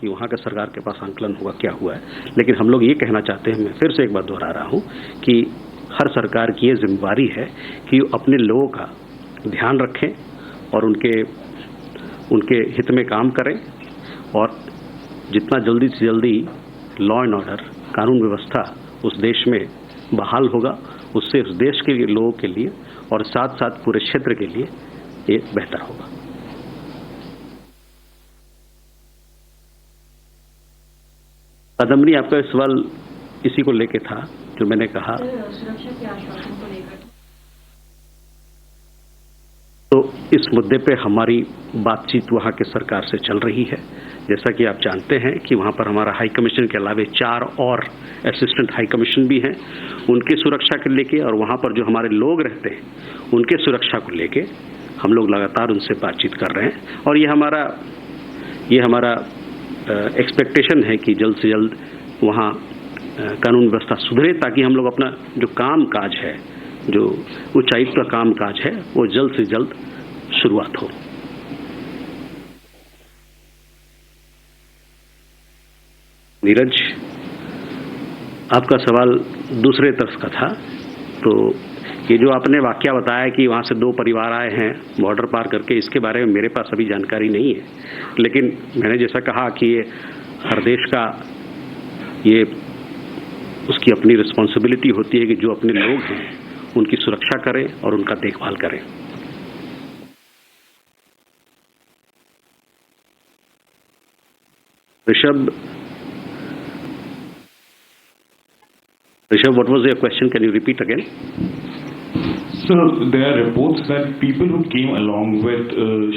कि वहाँ के सरकार के पास आंकलन होगा क्या हुआ है, लेकिन हम लोग ये कहना चाहते हैं, मैं फिर से एक बार दोहरा रहा हूँ कि हर सरकार की ये जिम्मेदारी है कि अपने लोगों का ध्यान रखें और उनके हित में काम करें, और जितना जल्दी से जल्दी लॉ एंड ऑर्डर, कानून व्यवस्था उस देश में बहाल होगा, उससे उस देश के लोगों के लिए और साथ साथ पूरे क्षेत्र के लिए ये बेहतर होगा। कादम्बरी, आपका सवाल इसी को लेके था जो मैंने कहा। सुरक्षा के आश्वासन को लेकर तो इस मुद्दे पे हमारी बातचीत वहाँ के सरकार से चल रही है। जैसा कि आप जानते हैं कि वहाँ पर हमारा हाई कमीशन के अलावे 4 और असिस्टेंट हाई कमीशन भी हैं, उनकी सुरक्षा को लेके और वहाँ पर जो हमारे लोग रहते हैं उनके सुरक्षा को लेके हम लोग लगातार उनसे बातचीत कर रहे हैं। और ये हमारा एक्सपेक्टेशन है कि जल्द से जल्द वहाँ कानून व्यवस्था सुधरे, ताकि हम लोग अपना जो काम काज है, जो उच्चायुक्त का काम काज है, वो जल्द से जल्द शुरुआत हो। नीरज, आपका सवाल दूसरे तरफ का था। तो ये जो आपने वाकया बताया कि वहाँ से 2 परिवार आए हैं बॉर्डर पार करके, इसके बारे में मेरे पास अभी जानकारी नहीं है, लेकिन मैंने जैसा कहा कि ये हर देश का ये उसकी अपनी रिस्पॉन्सिबिलिटी होती है कि जो अपने लोग हैं उनकी सुरक्षा करें और उनका देखभाल करें। Rishabh, what was your question? Can you repeat again? So there are reports that people who came along with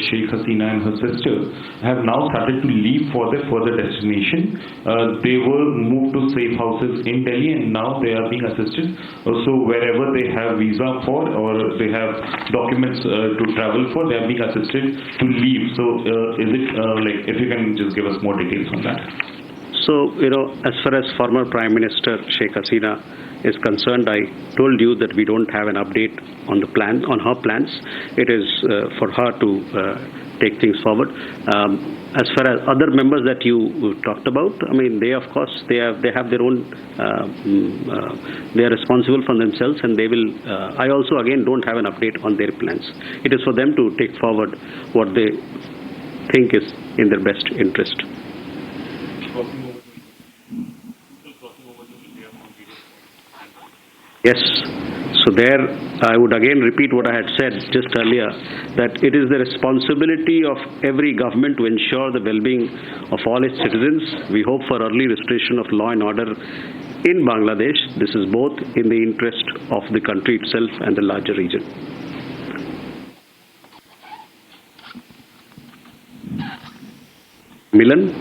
Sheikh Hasina and her sister have now started to leave for their further destination. They were moved to safe houses in Delhi and now they are being assisted. So wherever they have visa for or they have documents to travel for, they are being assisted to leave. So is it like, if you can just give us more details on that? So, as far as former Prime Minister Sheikh Hasina is concerned, I told you that we don't have an update on her plans. It is for her to take things forward. As far as other members that you talked about, I mean, they of course they have their own. They are responsible for themselves, and they will. I also again don't have an update on their plans. It is for them to take forward what they think is in their best interest. Yes. So there, I would again repeat what I had said just earlier, that it is the responsibility of every government to ensure the well-being of all its citizens. We hope for early restoration of law and order in Bangladesh. This is both in the interest of the country itself and the larger region. Milan,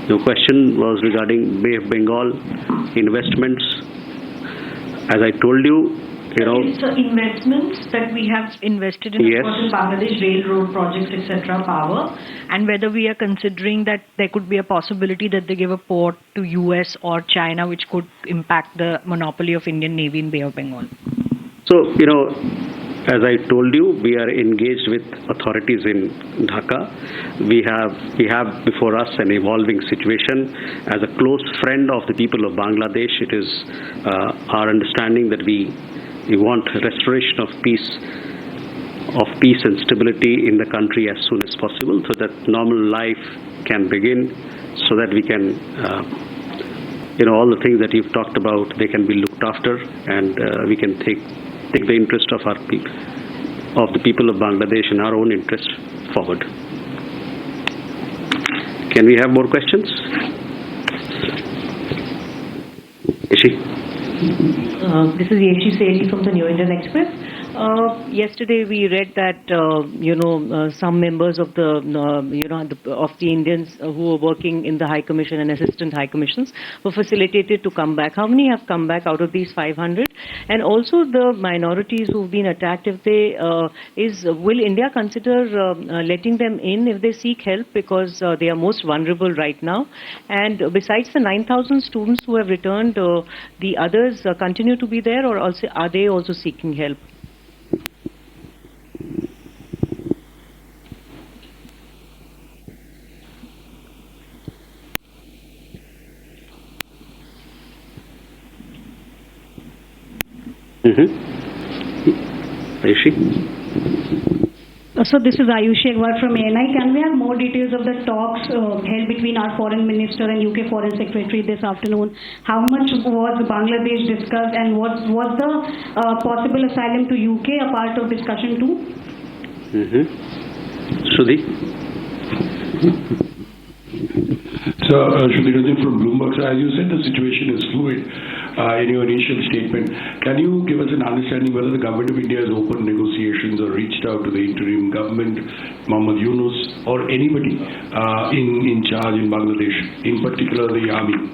your question was regarding Bay of Bengal investments. As I told you, So investments that we have invested in, yes, of course, in Bangladesh railroad projects, etc., power, and whether we are considering that there could be a possibility that they give a port to US or China, which could impact the monopoly of Indian Navy in Bay of Bengal. So, as I told you, we are engaged with authorities in Dhaka. We have before us an evolving situation. As a close friend of the people of Bangladesh, it is our understanding that we want restoration of peace and stability in the country as soon as possible, so that normal life can begin, so that we can, all the things that you've talked about, they can be looked after, and we can take the interest of our people, of the people of Bangladesh, and our own interest forward. Can we have more questions? Yeshi. This is Yeshi Sethi from the New Indian Express. Yesterday we read that some members of the of the Indians who were working in the High Commission and Assistant High Commissions were facilitated to come back. How many have come back out of these 500? And also the minorities who've been attacked, if they will India consider letting them in if they seek help, because they are most vulnerable right now? And besides the 9,000 students who have returned, the others continue to be there, or also are they also seeking help? Ayushi? So this is Ayushi Agarwal from ANI. Can we have more details of the talks held between our Foreign Minister and UK Foreign Secretary this afternoon? How much was Bangladesh discussed, and was the possible asylum to UK a part of discussion too? Sudhi? So, Shruti Ranjan from Bloomberg. So, as you said, the situation is fluid. In your initial statement, can you give us an understanding whether the Government of India has opened negotiations or reached out to the interim government, Mohammad Yunus, or anybody in charge in Bangladesh, in particular the army?